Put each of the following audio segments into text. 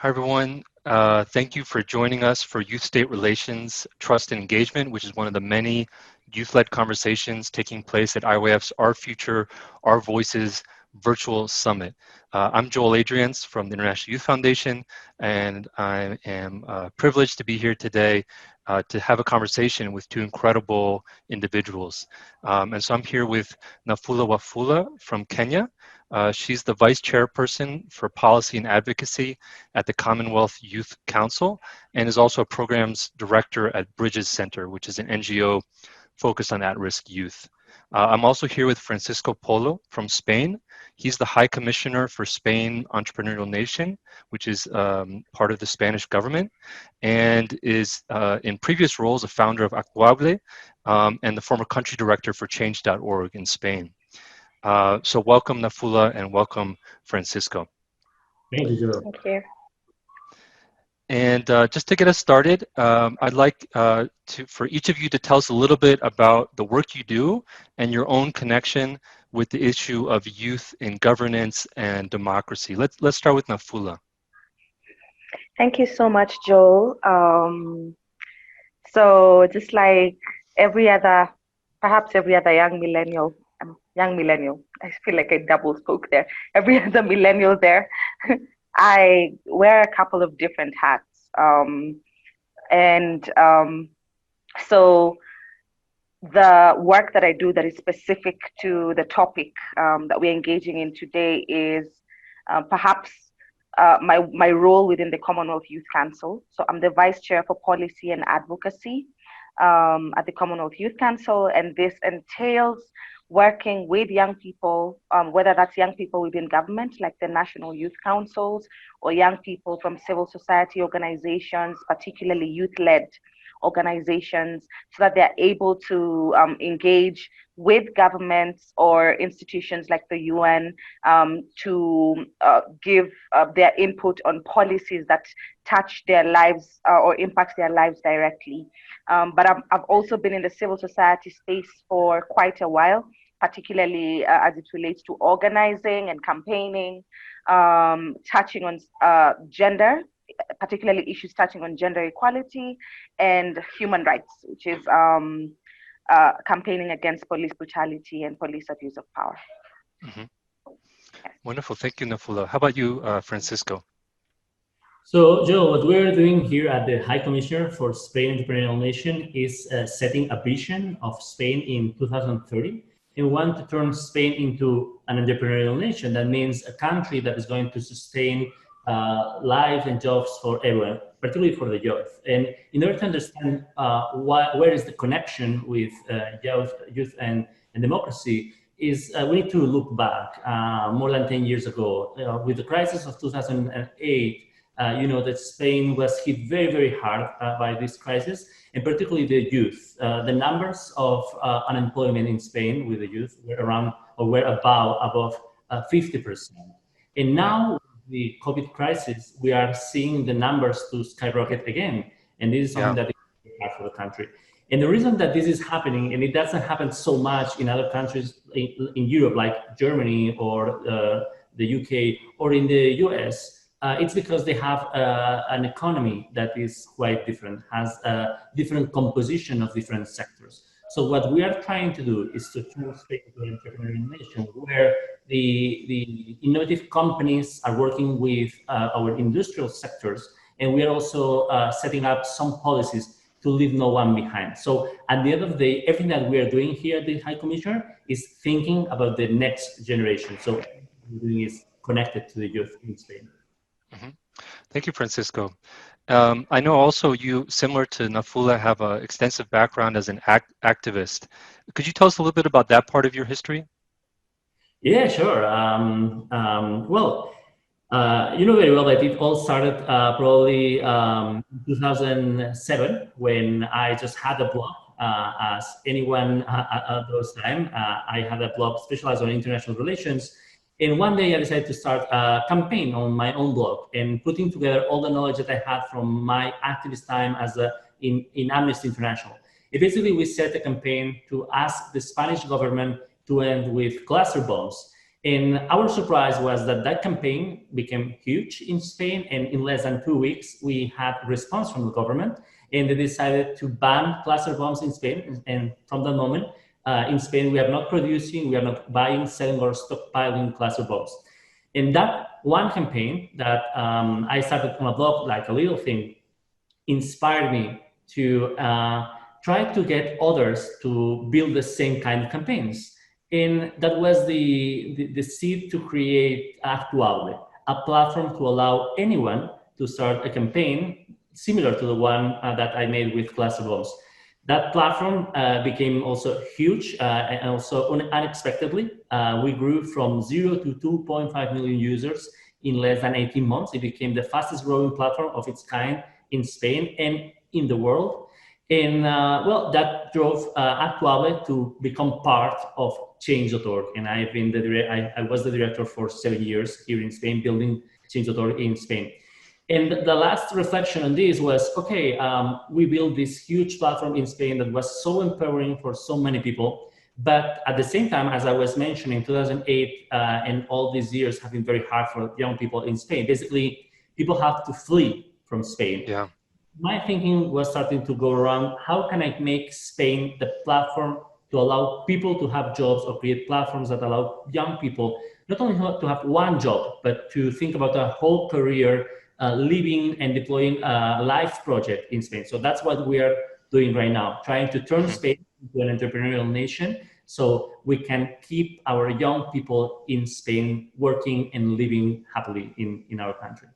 Hi, everyone. Thank you for joining us for Youth State Relations, Trust and Engagement, which is one of the many youth-led conversations taking place at IYF's Our Future, Our Voices virtual summit. I'm Joel Adrians from the International Youth Foundation, and I am privileged to be here today to have a conversation with two incredible individuals. And so I'm here with Nafula Wafula from Kenya. She's the Vice Chairperson for Policy and Advocacy at the Commonwealth Youth Council and is also a Programs Director at Bridges Center, which is an NGO focused on at-risk youth. I'm also here with Francisco Polo from Spain. He's the High Commissioner for Spain Entrepreneurial Nation, which is part of the Spanish government, and is in previous roles a founder of Actuable and the former country director for Change.org in Spain. So welcome, Nafula, and welcome, Francisco. Thank you, Joe. Thank you. And just to get us started, I'd like for each of you to tell us a little bit about the work you do and your own connection with the issue of youth in governance and democracy. Let's start with Nafula. Thank you so much, Joel. So just like perhaps every other young millennial, I feel like I double spoke there. Every other millennial there, I wear a couple of different hats. So the work that I do that is specific to the topic that we're engaging in today is perhaps my role within the Commonwealth Youth Council. So I'm the Vice Chair for Policy and Advocacy at the Commonwealth Youth Council, and this entails working with young people, whether that's young people within government, like the National Youth Councils, or young people from civil society organizations, particularly youth-led organizations, so that they're able to engage with governments or institutions like the UN to give their input on policies that touch their lives or impact their lives directly. But I've also been in the civil society space for quite a while, particularly as it relates to organizing and campaigning, touching on gender, particularly issues touching on gender equality and human rights, which is campaigning against police brutality and police abuse of power. Mm-hmm. Yes. Wonderful. Thank you, Nafula. How about you, Francisco? So, Joe, what we're doing here at the High Commissioner for Spain Entrepreneurial Nation is setting a vision of Spain in 2030. And we want to turn Spain into an entrepreneurial nation. That means a country that is going to sustain lives and jobs for everyone, particularly for the youth. And in order to understand where is the connection with youth and democracy, is we need to look back more than 10 years ago. With the crisis of 2008, you know that Spain was hit very, very hard by this crisis, and particularly the youth. The numbers of unemployment in Spain with the youth were above 50%. And now, the COVID crisis, we are seeing the numbers to skyrocket again. And this is something that is very hard for the country. And the reason that this is happening, and it doesn't happen so much in other countries in Europe, like Germany or the UK or in the US, it's because they have an economy that is quite different, has a different composition of different sectors. So what we are trying to do is to turn Spain into an entrepreneurial nation where the innovative companies are working with our industrial sectors, and we are also setting up some policies to leave no one behind. So at the end of the day, everything that we are doing here at the High Commissioner is thinking about the next generation. So everything we're doing is connected to the youth in Spain. Mm-hmm. Thank you, Francisco. I know also you, similar to Nafula, have an extensive background as an activist. Could you tell us a little bit about that part of your history? Yeah, sure. Well, you know very well that it all started probably in 2007 when I just had a blog. As anyone at those time, I had a blog specialized on international relations. And one day I decided to start a campaign on my own blog and putting together all the knowledge that I had from my activist time as in Amnesty International. And basically, we set a campaign to ask the Spanish government to end with cluster bombs. And our surprise was that that campaign became huge in Spain, and in less than 2 weeks, we had response from the government, and they decided to ban cluster bombs in Spain. And from that moment, in Spain, we are not producing, we are not buying, selling, or stockpiling cluster bombs. And that one campaign that I started on a blog, like a little thing, inspired me to try to get others to build the same kind of campaigns. And that was the seed to create Actuable, a platform to allow anyone to start a campaign similar to the one that I made with Cluster Bombs. That platform became also huge and also unexpectedly. We grew from 0 to 2.5 million users in less than 18 months. It became the fastest growing platform of its kind in Spain and in the world. And well, that drove Actuable to become part of Change.org. And I've been I was the director for 7 years here in Spain, building Change.org in Spain. And the last reflection on this was, okay, we built this huge platform in Spain that was so empowering for so many people. But at the same time, as I was mentioning, 2008 and all these years have been very hard for young people in Spain. Basically, people have to flee from Spain. Yeah. My thinking was starting to go around, how can I make Spain the platform to allow people to have jobs, or create platforms that allow young people not only to have one job, but to think about a whole career living and deploying a life project in Spain. So that's what we are doing right now, trying to turn Spain into an entrepreneurial nation so we can keep our young people in Spain working and living happily in our country.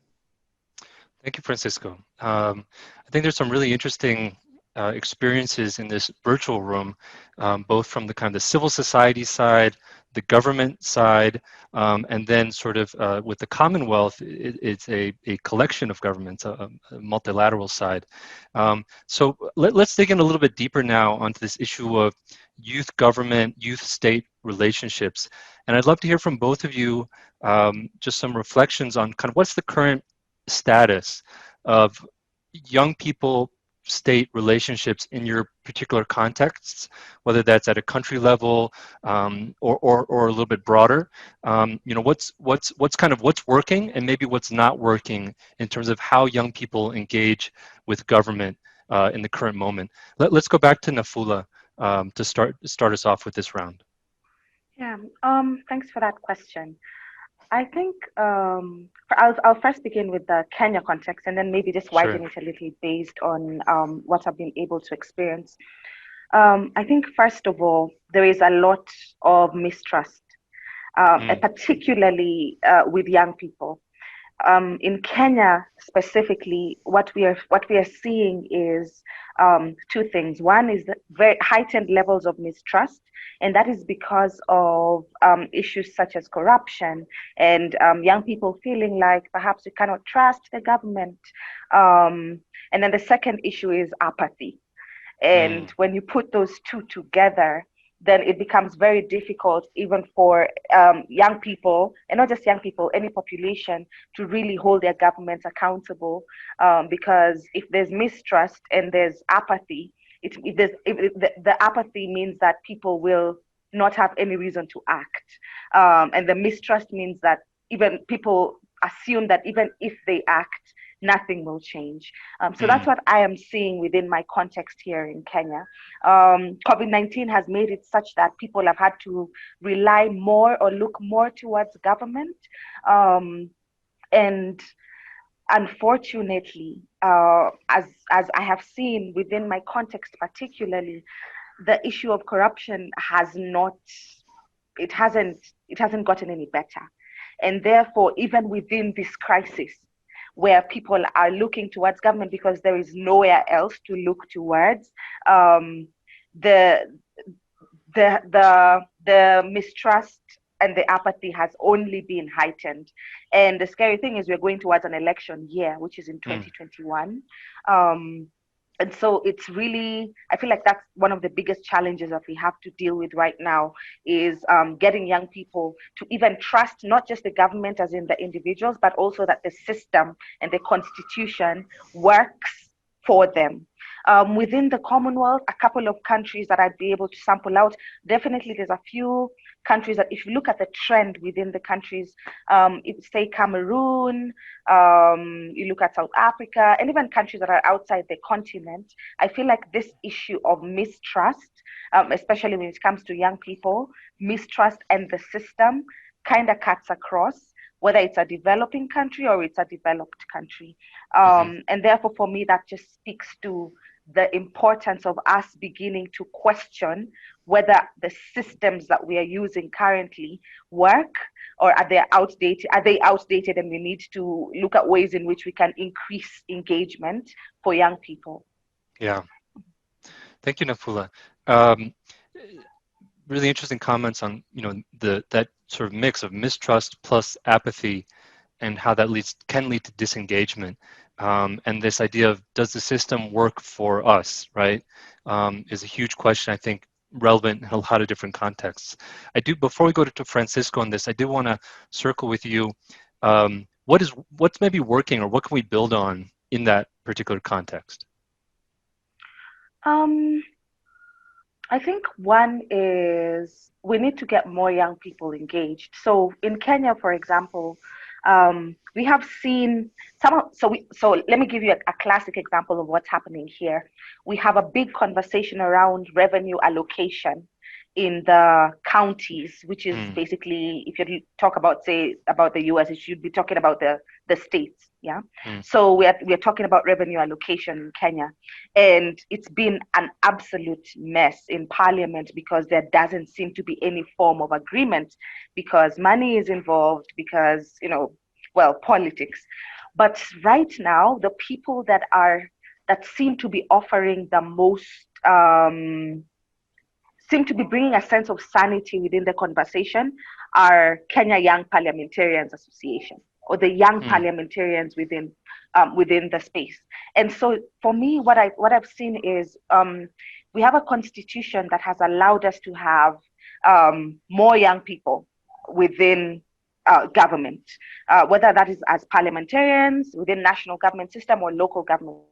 Thank you, Francisco. I think there's some really interesting experiences in this virtual room, both from the kind of the civil society side, the government side, and then sort of with the Commonwealth, it's a collection of governments, a multilateral side. So let's dig in a little bit deeper now onto this issue of youth government, youth state relationships. And I'd love to hear from both of you just some reflections on kind of what's the current status of young people state relationships in your particular contexts, whether that's at a country level or a little bit broader. You know, what's working and maybe what's not working in terms of how young people engage with government in the current moment. Let's go back to Nafula to start us off with this round. Yeah, thanks for that question. I think I'll first begin with the Kenya context and then maybe just widen it a little based on what I've been able to experience. I think first of all, there is a lot of mistrust, particularly with young people. In Kenya specifically, what we are seeing is two things. One is the very heightened levels of mistrust, and that is because of issues such as corruption and young people feeling like perhaps we cannot trust the government. And then the second issue is apathy. And when you put those two together, then it becomes very difficult even for young people, and not just young people, any population, to really hold their governments accountable. Because if there's mistrust and there's apathy, the apathy means that people will not have any reason to act. And the mistrust means that even people assume that even if they act, nothing will change. So that's what I am seeing within my context here in Kenya. COVID-19 has made it such that people have had to rely more or look more towards government. And unfortunately, as I have seen within my context particularly, the issue of corruption hasn't gotten any better. And therefore, even within this crisis, where people are looking towards government because there is nowhere else to look towards, the mistrust and the apathy has only been heightened. And the scary thing is we're going towards an election year, which is in 2021. And so it's really, I feel like that's one of the biggest challenges that we have to deal with right now is getting young people to even trust not just the government as in the individuals, but also that the system and the constitution works for them. Within the Commonwealth, a couple of countries that I'd be able to sample out, definitely there's a few countries that, if you look at the trend within the countries, say Cameroon, you look at South Africa, and even countries that are outside the continent, I feel like this issue of mistrust, especially when it comes to young people, mistrust and the system kind of cuts across, whether it's a developing country or it's a developed country. And therefore, for me, that just speaks to the importance of us beginning to question whether the systems that we are using currently work, or are they outdated? And we need to look at ways in which we can increase engagement for young people. Yeah. Thank you, Nafula. Really interesting comments on, that sort of mix of mistrust plus apathy, and how that can lead to disengagement. And this idea of, does the system work for us, right, is a huge question, I think, relevant in a lot of different contexts. Before we go to Francisco on this, I do want to circle with you. What's maybe working, or what can we build on in that particular context? I think one is we need to get more young people engaged. So in Kenya, for example, we have seen so let me give you a classic example of what's happening here. We have a big conversation around revenue allocation in the counties, which is basically, if you talk about, say, about the US, it should be talking about the states. Yeah. So we're talking about revenue allocation in Kenya, and it's been an absolute mess in parliament because there doesn't seem to be any form of agreement, because money is involved, because, politics. But right now, the people that seem to be offering the most, seem to be bringing a sense of sanity within the conversation, are Kenya Young Parliamentarians Association, or the young parliamentarians within the space. And so for me, what I've seen is we have a constitution that has allowed us to have more young people within government, whether that is as parliamentarians within national government system or local government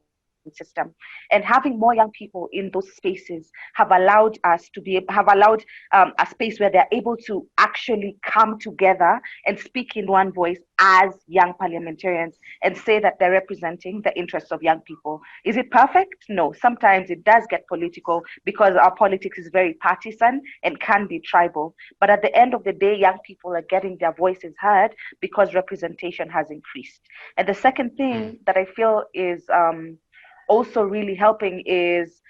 system. And having more young people in those spaces have allowed a space where they're able to actually come together and speak in one voice as young parliamentarians and say that they're representing the interests of young people. Is it perfect? No. Sometimes it does get political because our politics is very partisan and can be tribal. But at the end of the day, young people are getting their voices heard because representation has increased. And the second thing that I feel is also really helping is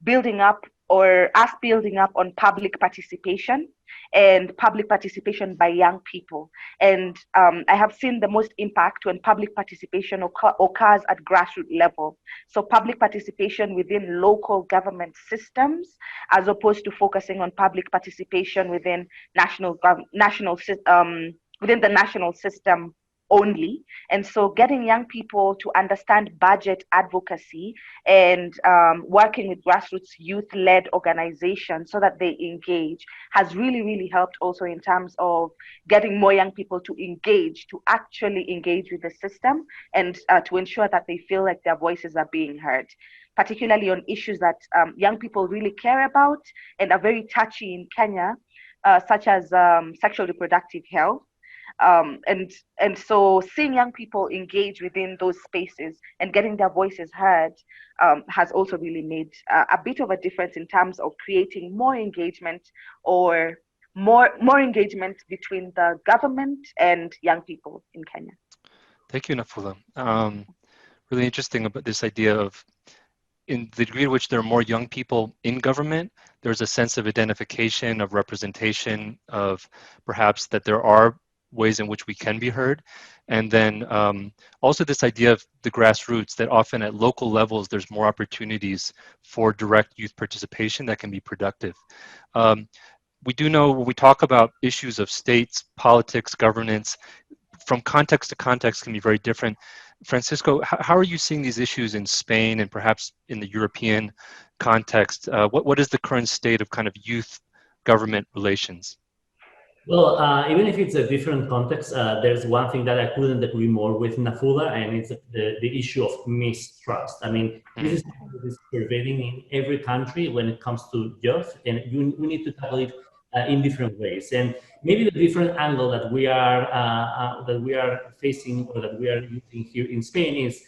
building up on public participation, and public participation by young people. And I have seen the most impact when public participation occurs at grassroots level. So public participation within local government systems, as opposed to focusing on public participation within within the national system only. And so getting young people to understand budget advocacy and working with grassroots youth-led organizations so that they engage has really, really helped also in terms of getting more young people to actually engage with the system, and to ensure that they feel like their voices are being heard, particularly on issues that young people really care about and are very touchy in Kenya, such as sexual reproductive health. And so seeing young people engage within those spaces and getting their voices heard has also really made a bit of a difference in terms of creating more engagement, or more engagement between the government and young people in Kenya. Thank you, Nafula. Really interesting about this idea of, in the degree to which there are more young people in government, there's a sense of identification, of representation, of perhaps that there are ways in which we can be heard. And then also this idea of the grassroots, that often at local levels, there's more opportunities for direct youth participation that can be productive. We do know when we talk about issues of states, politics, governance, from context to context can be very different. Francisco, how are you seeing these issues in Spain and perhaps in the European context? What is the current state of kind of youth government relations? Well, even if it's a different context, there's one thing that I couldn't agree more with Nafula, and it's the issue of mistrust. I mean, this is prevailing in every country when it comes to youth, and we need to tackle it in different ways. And maybe the different angle that we are facing, or that we are using here in Spain, is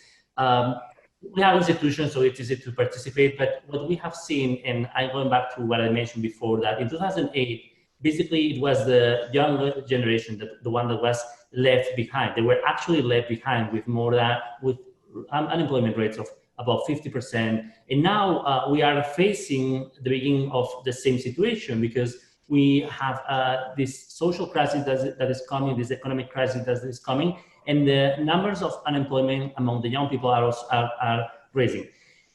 we have institutions, so it's easy to participate. But what we have seen, and I'm going back to what I mentioned before, that in 2008, basically it was the younger generation, the one that was left behind. They were actually left behind with unemployment rates of about 50%. And now we are facing the beginning of the same situation, because we have this social crisis that is coming, this economic crisis that is coming, and the numbers of unemployment among the young people are raising.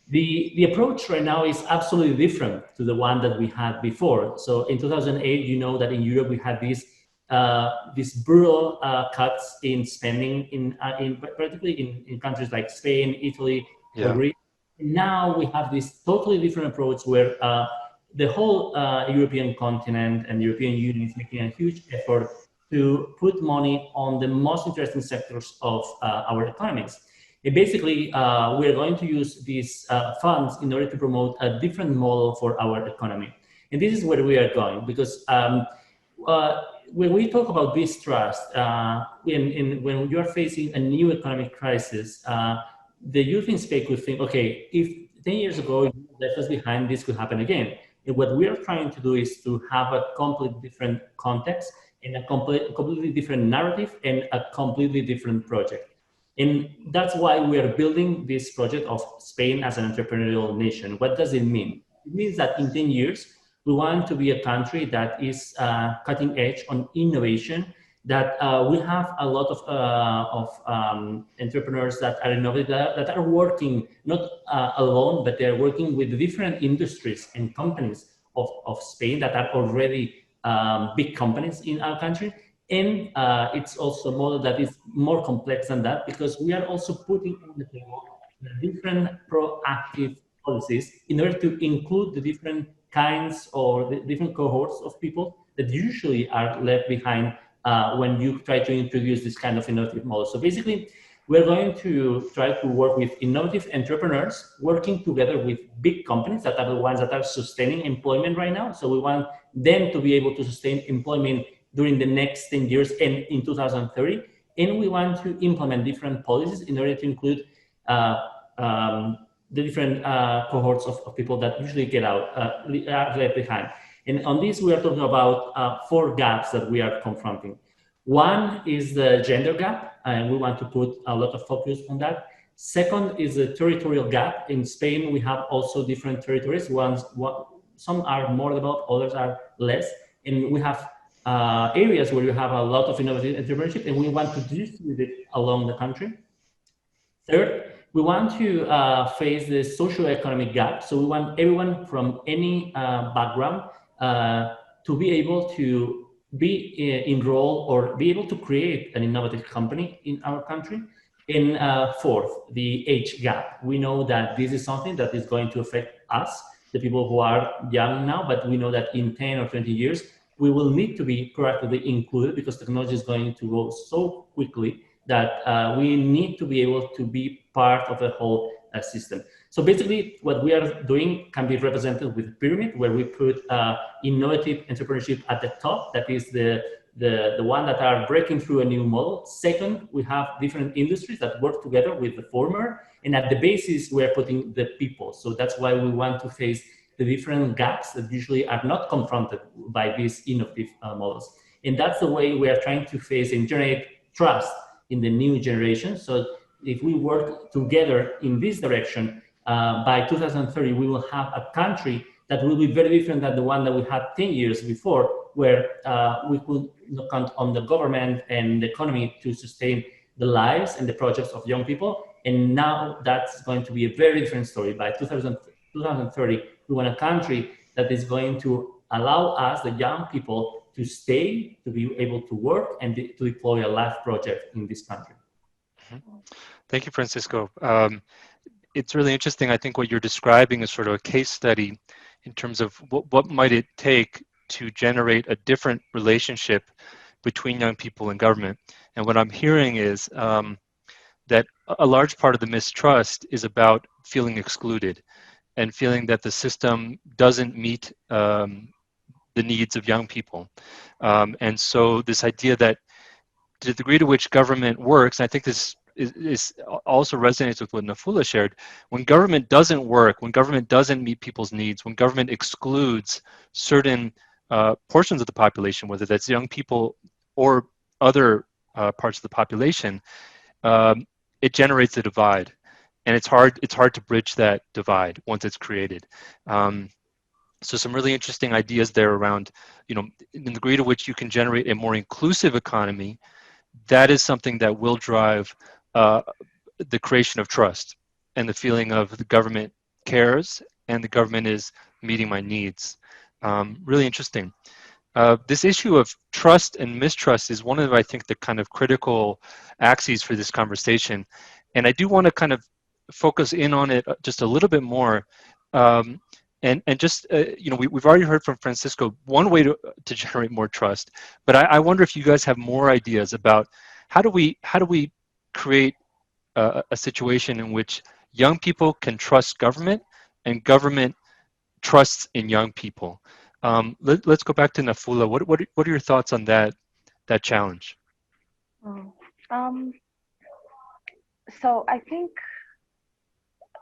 The approach right now is absolutely different to the one that we had before. So in 2008, you know that in Europe we had these brutal cuts in spending, particularly in countries like Spain, Italy, or Greece. Now we have this totally different approach where the whole European continent and the European Union is making a huge effort to put money on the most interesting sectors of our economies. And basically, we are going to use these funds in order to promote a different model for our economy. And this is where we are going, because when we talk about distrust, when you are facing a new economic crisis, the youth in Spain could think, okay, if 10 years ago you left us behind, this could happen again. And what we are trying to do is to have a completely different context, and a completely different narrative, and a completely different project. And that's why we are building this project of Spain as an entrepreneurial nation. What does it mean? It means that in 10 years, we want to be a country that is cutting edge on innovation, that we have a lot of entrepreneurs that are innovative, that are working not alone, but they're working with different industries and companies of Spain that are already big companies in our country. And it's also a model that is more complex than that, because we are also putting on the table different proactive policies in order to include the different kinds or the different cohorts of people that usually are left behind when you try to introduce this kind of innovative model. So basically, we're going to try to work with innovative entrepreneurs, working together with big companies that are the ones that are sustaining employment right now. So we want them to be able to sustain employment during the next 10 years and in 2030. And we want to implement different policies in order to include the different cohorts of people that usually get out, are left behind. And on this, we are talking about 4 gaps that we are confronting. One is the gender gap, and we want to put a lot of focus on that. Second is the territorial gap. In Spain, we have also different territories. Some are more developed, others are less. And we have areas where you have a lot of innovative entrepreneurship, and we want to distribute it along the country. Third, we want to face the socioeconomic gap. So we want everyone from any background to be able to be enrolled or be able to create an innovative company in our country. And fourth, the age gap. We know that this is something that is going to affect us, the people who are young now, but we know that in 10 or 20 years, we will need to be proactively included, because technology is going to go so quickly that we need to be able to be part of the whole system. So basically, what we are doing can be represented with a pyramid, where we put innovative entrepreneurship at the top. That is the one that are breaking through a new model. Second, we have different industries that work together with the former. And at the basis, we're putting the people. So that's why we want to face the different gaps that usually are not confronted by these innovative models. And that's the way we are trying to face and generate trust in the new generation. So if we work together in this direction, by 2030, we will have a country that will be very different than the one that we had 10 years before, where we could count on the government and the economy to sustain the lives and the projects of young people. And now that's going to be a very different story. By 2030, we want a country that is going to allow us, the young people, to stay, to be able to work, and to deploy a life project in this country. Thank you, Francisco. It's really interesting. I think what you're describing is sort of a case study in terms of what might it take to generate a different relationship between young people and government. And what I'm hearing is that a large part of the mistrust is about feeling excluded and feeling that the system doesn't meet the needs of young people. And so this idea that to the degree to which government works, and I think this is also resonates with what Nafula shared, when government doesn't work, when government doesn't meet people's needs, when government excludes certain portions of the population, whether that's young people or other parts of the population, um, it generates a divide. And it's hard to bridge that divide once it's created. So some really interesting ideas there around, in the degree to which you can generate a more inclusive economy, that is something that will drive uh, the creation of trust and the feeling of the government cares and the government is meeting my needs. Really interesting. This issue of trust and mistrust is one of, I think, the kind of critical axes for this conversation. And I do want to kind of focus in on it just a little bit more. And just, we've already heard from Francisco, one way to generate more trust, but I wonder if you guys have more ideas about how do we create a situation in which young people can trust government and government trusts in young people. Let's go back to Nafula. What are your thoughts on that challenge? Mm. So I think,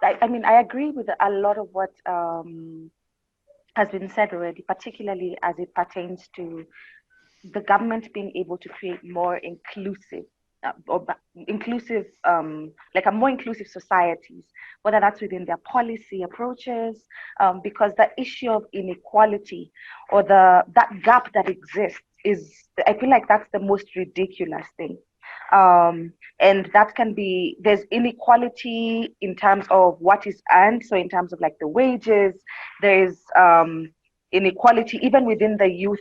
I mean, I agree with a lot of what has been said already, particularly as it pertains to the government being able to create more inclusive like a more inclusive societies, whether that's within their policy approaches, because the issue of inequality or that gap that exists is, I feel like that's the most ridiculous thing. And that can be, there's inequality in terms of what is earned. So in terms of like the wages, there's inequality even within the youth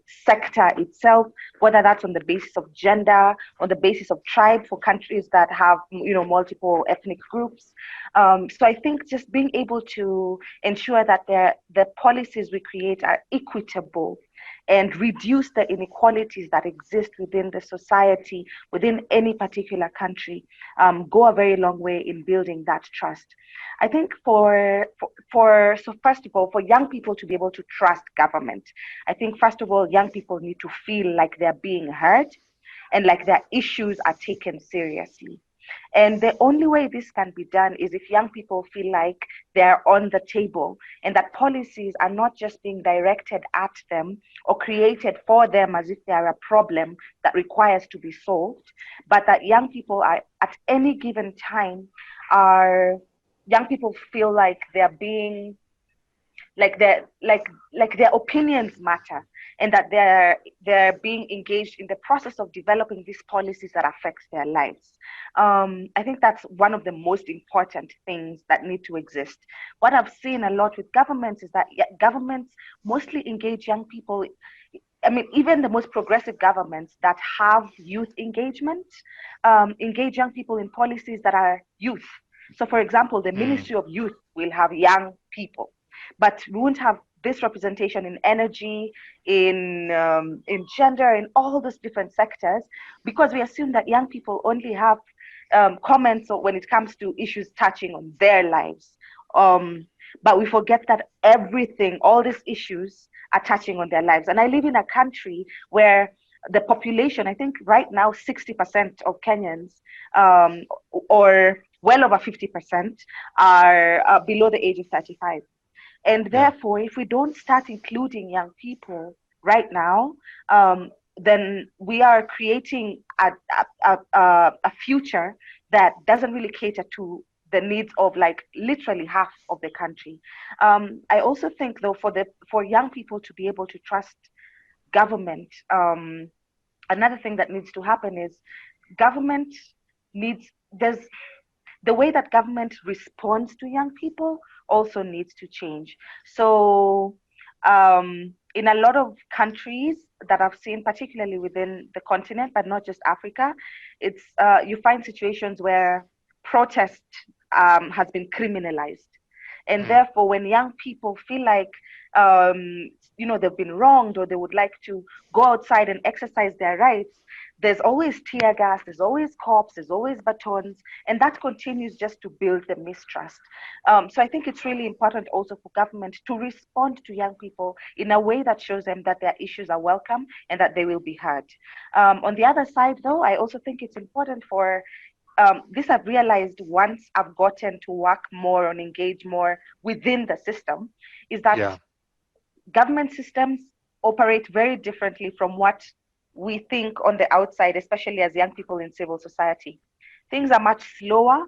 sector itself, whether that's on the basis of gender, on the basis of tribe for countries that have, multiple ethnic groups. So I think just being able to ensure that the policies we create are equitable and reduce the inequalities that exist within the society, within any particular country, go a very long way in building that trust. I think so first of all, for young people to be able to trust government, I think first of all, young people need to feel like they're being heard and like their issues are taken seriously. And the only way this can be done is if young people feel like they're on the table and that policies are not just being directed at them or created for them as if they are a problem that requires to be solved, but that young people are at any given time young people feel like they're being like their opinions matter and that they're being engaged in the process of developing these policies that affects their lives. I think that's one of the most important things that need to exist. What I've seen a lot with governments is that governments mostly engage young people. I mean, even the most progressive governments that have youth engagement engage young people in policies that are youth. So, for example, the Ministry of Youth will have young people, but we won't have this representation in energy, in gender, in all those different sectors, because we assume that young people only have comments when it comes to issues touching on their lives. But we forget that everything, all these issues are touching on their lives. And I live in a country where the population, I think right now, 60% of Kenyans, or well over 50%, are below the age of 35. And therefore, if we don't start including young people right now, then we are creating a future that doesn't really cater to the needs of like literally half of the country. I also think though, for young people to be able to trust government, another thing that needs to happen is government there's the way that government responds to young people also needs to change. So in a lot of countries that I've seen, particularly within the continent, but not just Africa, it's you find situations where protest has been criminalized. And therefore, when young people feel like, they've been wronged or they would like to go outside and exercise their rights, there's always tear gas, there's always cops, there's always batons, and that continues just to build the mistrust. So I think it's really important also for government to respond to young people in a way that shows them that their issues are welcome and that they will be heard. On the other side, though, I also think it's important for this I've realized once I've gotten to work more and engage more within the system, is that Yeah. government systems operate very differently from what we think on the outside, especially as young people in civil society. Things are much slower.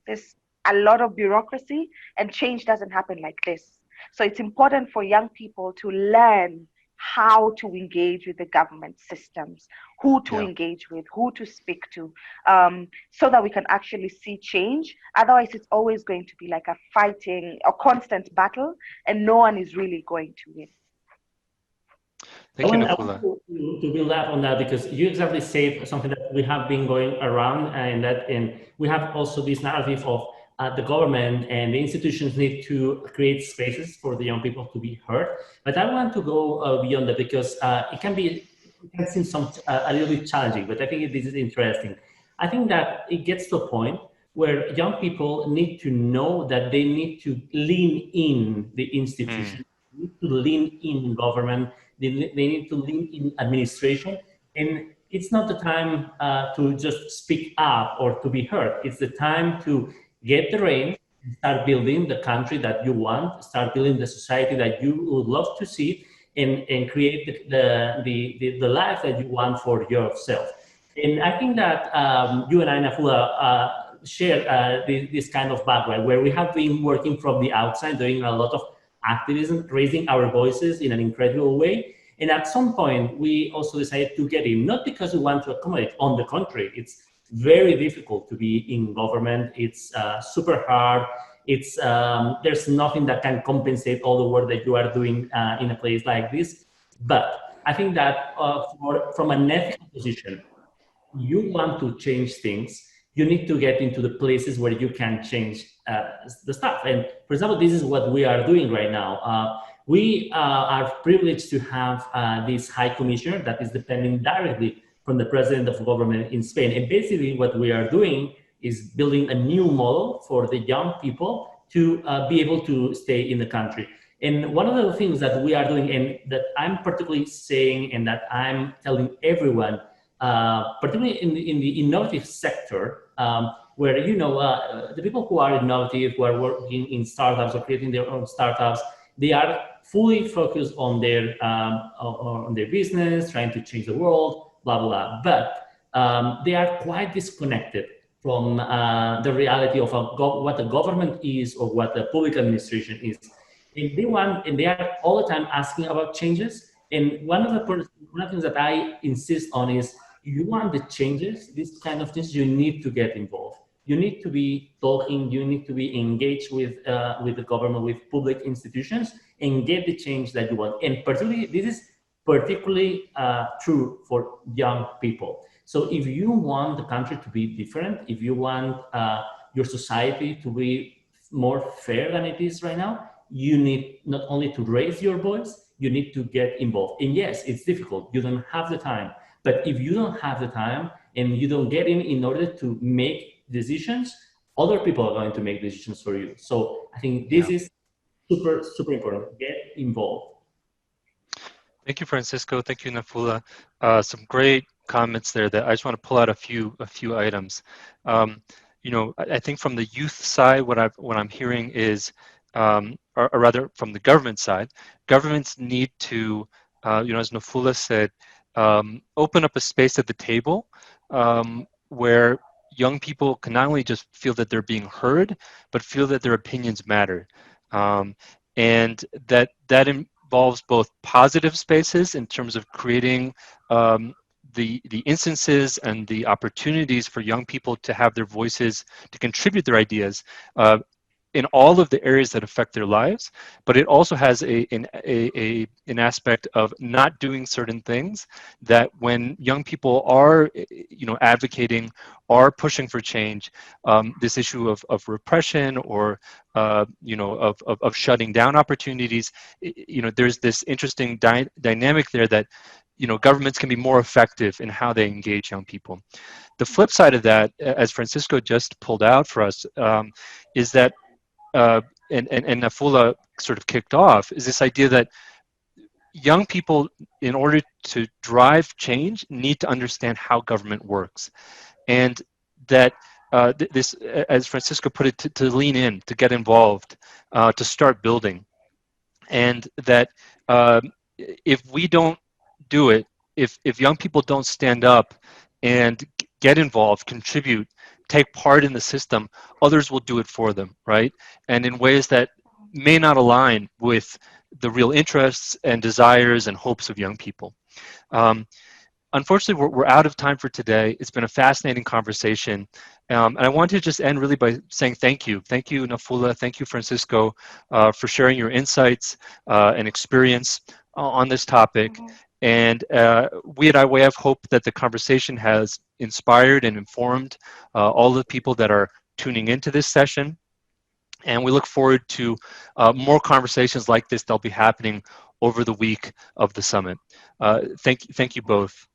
There's a lot of bureaucracy, and change doesn't happen like this. So it's important for young people to learn how to engage with the government systems, who to Yeah. engage with, who to speak to, so that we can actually see change. Otherwise, it's always going to be like a constant battle, and no one is really going to win. Thank you, I want Nafula. to build up on that, because you exactly said something that we have been going around, and we have also this narrative of the government and the institutions need to create spaces for the young people to be heard. But I want to go beyond that, because it can seem a little bit challenging, but I think this is interesting. I think that it gets to a point where young people need to know that they need to lean in the institution, need to lean in government, they need to lean in administration. And it's not the time to just speak up or to be heard. It's the time to get the reins and start building the country that you want, start building the society that you would love to see, and create the life that you want for yourself. And I think that you and I, Nafula, share this kind of background where we have been working from the outside, doing a lot of activism, raising our voices in an incredible way. And at some point, we also decided to get in, not because we want to accommodate. On the contrary, it's very difficult to be in government. It's super hard. It's there's nothing that can compensate all the work that you are doing in a place like this. But I think that from an ethical position, you want to change things, you need to get into the places where you can change the stuff. And for example, this is what we are doing right now. We are privileged to have this high commissioner that is depending directly from the president of government in Spain. And basically what we are doing is building a new model for the young people to be able to stay in the country. And one of the things that we are doing, and that I'm particularly saying, and that I'm telling everyone, particularly in the innovative sector, where the people who are innovative, who are working in startups or creating their own startups, they are fully focused on their business, trying to change the world, blah blah blah. But they are quite disconnected from the reality of what a government is or what a public administration is. And they are all the time asking about changes. And one of the things that I insist on is, you want the changes, this kind of things, you need to get involved. You need to be talking, you need to be engaged with the government, with public institutions, and get the change that you want. And particularly, this is particularly true for young people. So if you want the country to be different, if you want your society to be more fair than it is right now, you need not only to raise your voice, you need to get involved. And yes, it's difficult, you don't have the time. But if you don't have the time and you don't get in order to make decisions, other people are going to make decisions for you. So I think this is super, super important. Get involved. Thank you, Francisco. Thank you, Nafula. Some great comments there that I just want to pull out a few items. I think from the youth side, what I'm hearing is, or rather from the government side, governments need to, as Nafula said, open up a space at the table where young people can not only just feel that they're being heard, but feel that their opinions matter. And that involves both positive spaces in terms of creating the instances and the opportunities for young people to have their voices, to contribute their ideas in all of the areas that affect their lives, but it also has an aspect of not doing certain things that when young people are, advocating, are pushing for change, this issue of repression or, of shutting down opportunities, there's this interesting dynamic there that governments can be more effective in how they engage young people. The flip side of that, as Francisco just pulled out for us, is that, and Nafula sort of kicked off, is this idea that young people, in order to drive change, need to understand how government works. And that this, as Francisco put it, to lean in, to get involved, to start building. And that if we don't do it, if young people don't stand up and get involved, contribute, take part in the system, others will do it for them, right? And in ways that may not align with the real interests and desires and hopes of young people. Unfortunately, we're out of time for today. It's been a fascinating conversation. And I want to just end really by saying thank you. Thank you, Nafula. Thank you, Francisco, for sharing your insights and experience on this topic. Mm-hmm. And we at IWF hope that the conversation has inspired and informed all the people that are tuning into this session. And we look forward to more conversations like this that'll be happening over the week of the summit. Thank you both.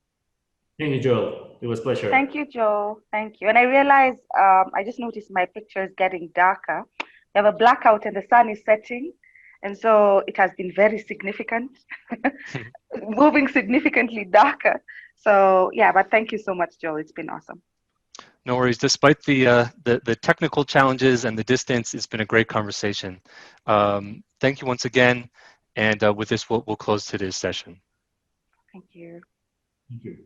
Thank you, Joel. It was a pleasure. Thank you, Joel. Thank you. And I realized, I just noticed my picture is getting darker. We have a blackout and the sun is setting. And so it has been very significant, moving significantly darker. So yeah, but thank you so much, Joel. It's been awesome. No worries. Despite the technical challenges and the distance, it's been a great conversation. Thank you once again. And with this, we'll close today's session. Thank you. Thank you.